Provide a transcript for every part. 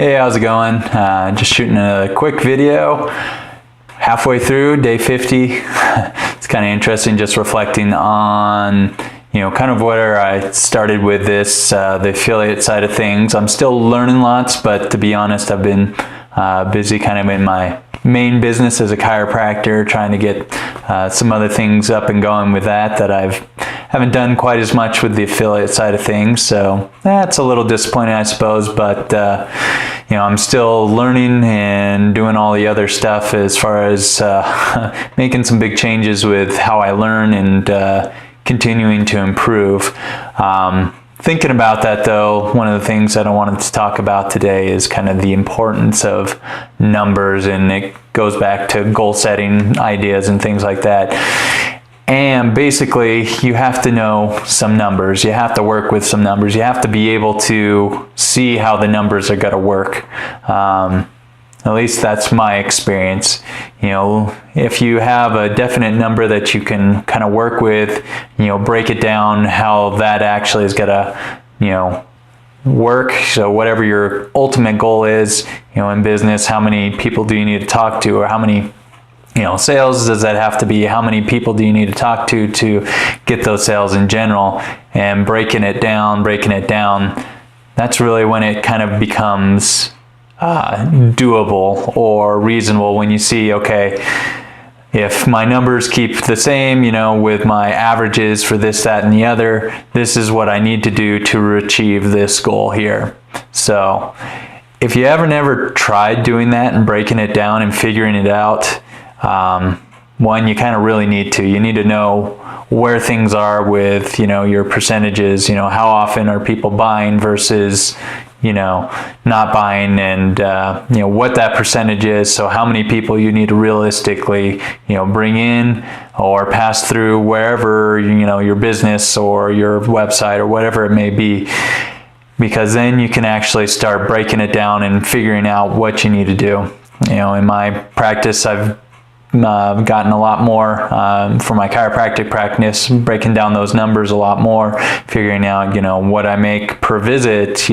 Hey, how's it going? Just shooting a quick video. Halfway through day 50. It's kind of interesting just reflecting on, kind of where I started with this, the affiliate side of things. I'm still learning lots, but to be honest, I've been busy kind of in my main business as a chiropractor, trying to get some other things up and going with that I haven't done quite as much with the affiliate side of things. So that's a little disappointing, I suppose, but I'm still learning and doing all the other stuff as far as making some big changes with how I learn and continuing to improve. Thinking about that though, one of the things that I wanted to talk about today is kind of the importance of numbers, and it goes back to goal setting ideas and things like that. And basically, you have to know some numbers. You have to work with some numbers. You have to be able to see how the numbers are going to work. At least that's my experience. If you have a definite number that you can kind of work with, break it down how that actually is going to, work. So whatever your ultimate goal is, in business, how many people do you need to talk to, or how many sales does that have to be? How many people do you need to talk to get those sales in general? And breaking it down, that's really when it kind of becomes doable or reasonable, when you see, okay, if my numbers keep the same, with my averages for this, that, and the other, this is what I need to do to achieve this goal here. So if you ever never tried doing that and breaking it down and figuring it out, one, you kind of really need to. You need to know where things are with, your percentages, how often are people buying versus, not buying, and, what that percentage is. So how many people you need to realistically, bring in or pass through wherever, your business or your website or whatever it may be. Because then you can actually start breaking it down and figuring out what you need to do. In my practice, I've gotten a lot more for my chiropractic practice, breaking down those numbers a lot more, figuring out, what I make per visit,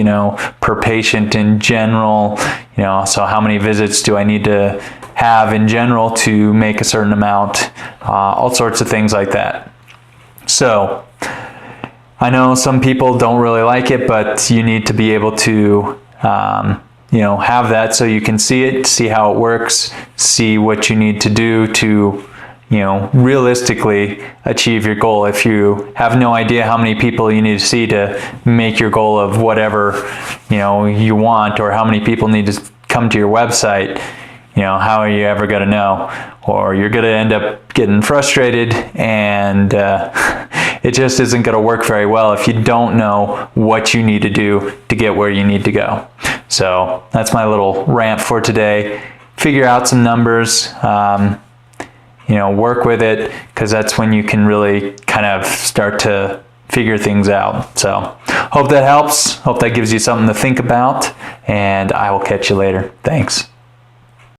per patient in general, so how many visits do I need to have in general to make a certain amount, all sorts of things like that. So I know some people don't really like it, but you need to be able to have that so you can see it, see how it works, see what you need to do to, realistically achieve your goal. If you have no idea how many people you need to see to make your goal of whatever, you want, or how many people need to come to your website, how are you ever going to know? Or you're going to end up getting frustrated, and it just isn't going to work very well if you don't know what you need to do to get where you need to go. So that's my little rant for today. Figure out some numbers, work with it, because that's when you can really kind of start to figure things out. So hope that helps. Hope that gives you something to think about, and I will catch you later. Thanks.